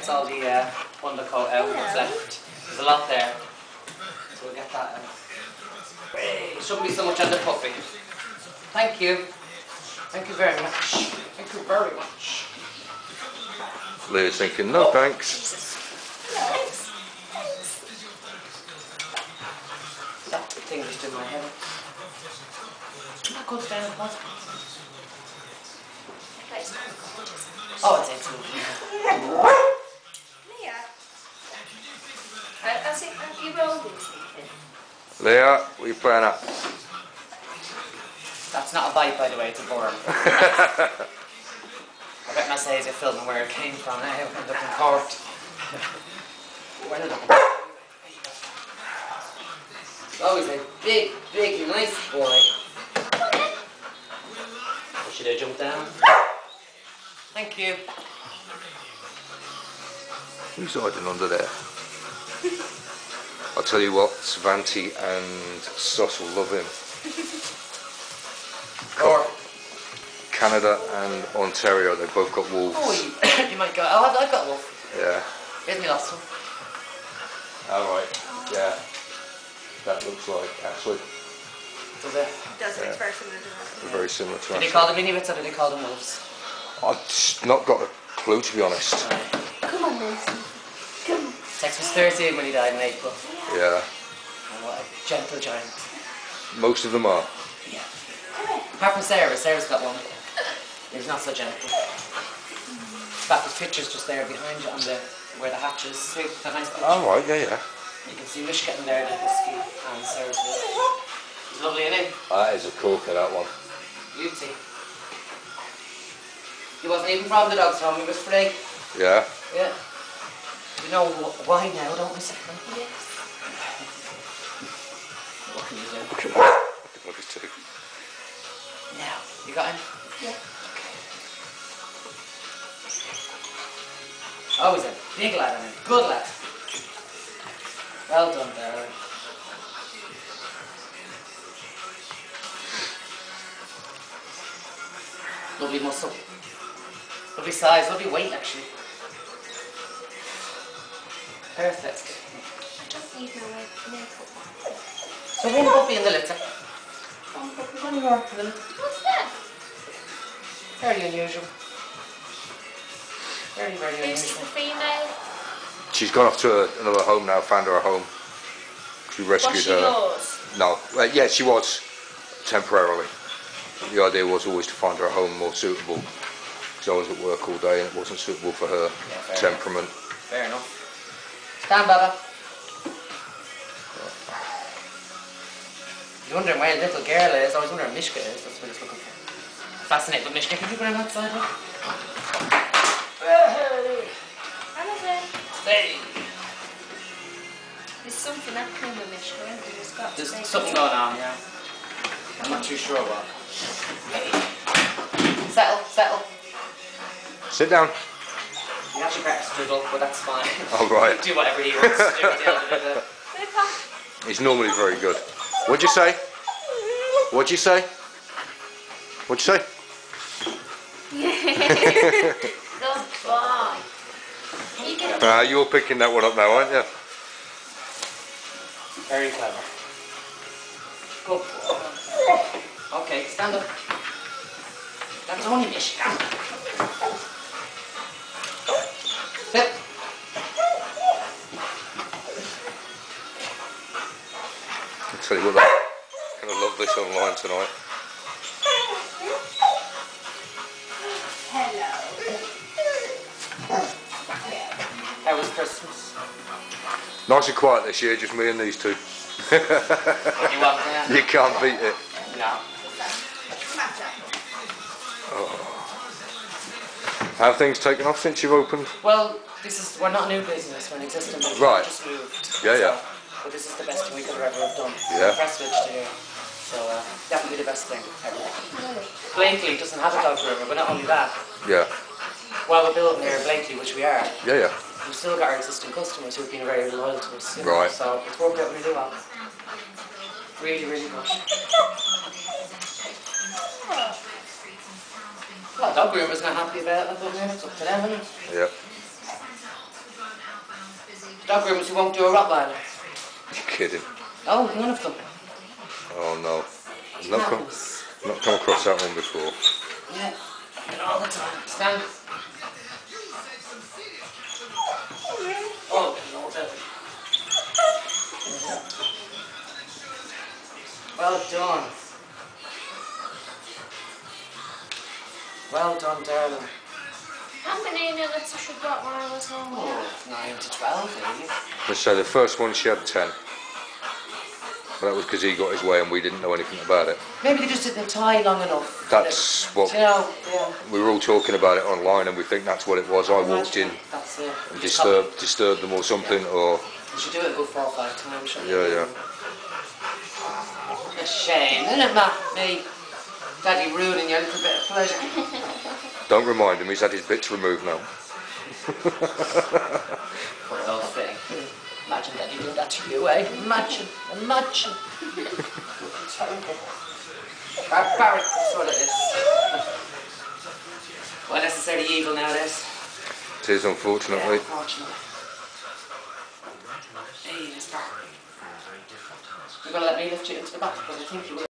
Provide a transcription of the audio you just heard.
gets all the undercoat out what's left. There's a lot there. So we'll get that out. Hey, shouldn't be so much on the puppy. Thank you. Thank you very much. Thank you very much. Leah's thinking, no thanks. Thanks. That thing just in my head. That goes down the closet. Oh, it's excellent. Leah, have you rolled these things? Leah, what are you playing at? That's not a bite, by the way, it's a worm. I bet not say as you're filming where it came from. I end up in court. Where did it come? Oh, he's a big, big, nice boy. Should I jump down? Thank you. Who's hiding under there? I'll tell you what, Svanti and Sos will love him. Or Canada and Ontario, they've both got wolves. oh, you might go. Oh, I've got a wolf. Yeah. Here's me last one. Alright, yeah. That looks like, actually. Does it? It does, it's very similar to that. They're very similar to Did they us. call them inuits or did they call them wolves? I've just not got a clue, to be honest. Come on, Lucy. Come on. Tex was 13 when he died in April. Yeah. Oh, what a gentle giant. Most of them are. Yeah. Apart from Sarah, Sarah's got one. He's not so gentle. In fact, there's pictures just there behind you on the where the hatch is. See that nice picture? Oh, right, yeah. You can see Mish getting there, the husky, and Sarah's wolf. It's lovely, isn't it? That is a corker, that one. Beauty. He wasn't even from the dog's home, he was free. Yeah. Yeah. You know why now, don't we, Sarah? Yes. What can you do? Look at two. Now, you got him? Yeah. Oh, he's a big lad, I mean. Good lad. Well done, darling. Lovely muscle. Lovely size, lovely weight actually. Perfect. I just need my makeup. So one puppy in the litter. One more in the litter. What's that? Very unusual. Very, very Who's unusual. the female? She's gone off to another home now, found her a home. We rescued Was she her. yours? No, yeah, she was temporarily. The idea was always to find her a home more suitable, because I was at work all day and it wasn't suitable for her temperament. Fair enough. Stand, Baba. You're wondering where the little girl is. I was wondering where Mishka is. That's what it's looking for. Fascinated with Mishka. Can you go on that side? Look? Hey. There's something happening with Mishka, isn't there? There's got to There's be. something going on, yeah. I'm not too sure what. Settle, settle. Sit down. You actually better struggle, but that's fine. Oh, right. Do whatever he wants to do at the end of it. He's normally very good. What'd you say? What'd you say? What'd you say? Good boy. You get You're picking that one up now, aren't you? Very clever. Good boy. Okay, stand up. That's only Mishka. Sit. I'll tell you what, I'm going to love this online tonight. hello. How was Christmas? Nice and quiet this year, just me and these two. What do you want there? You can't beat it. No. How have things taken off since you've opened? Well, we're not a new business, we're an existing business. Right. We just moved. Yeah, yeah. But this is the best thing we could have ever have done. Yeah. Press switch to here. So definitely the best thing ever. Blakely doesn't have a dog groomer, but not only that. Yeah. While we're building here in Blakely, which we are, Yeah, yeah. we've still got our existing customers who've been very loyal to us. You know? Right. So it's worked out really well. Really, really good. Well, dog groomers not happy about it, but it's up to them, isn't it? Yeah. dog groomers who won't do a Rottweiler. You're kidding. Oh, none of them. Oh no. It Not happens. come across that one before. Yeah, and all the time. Stand. Oh, no, well done. Well done, darling. How many minutes should Rottweilers have? Oh, 9 to 12, really. Let's say the first one she had 10. But that was because he got his way and we didn't know anything about it. Maybe they just didn't tie long enough. That's what You know, yeah. we were all talking about it online, and we think that's what it was. I walked in That's it. and disturbed them or something, or You should do it about 4 or 5 times, shouldn't you? yeah. A shame, isn't it, Matt? Me, Daddy ruining your little bit of pleasure. Don't remind him. He's had his bits removed now. Poor old thing. Imagine Daddy doing that to you, eh? Imagine. Terrible. Barbaric, that's what it is. Well, necessarily evil nowadays. It is, unfortunately. Yeah, unfortunately. Hey, it's barbaric. You're going to let me lift you into the back because I think you will.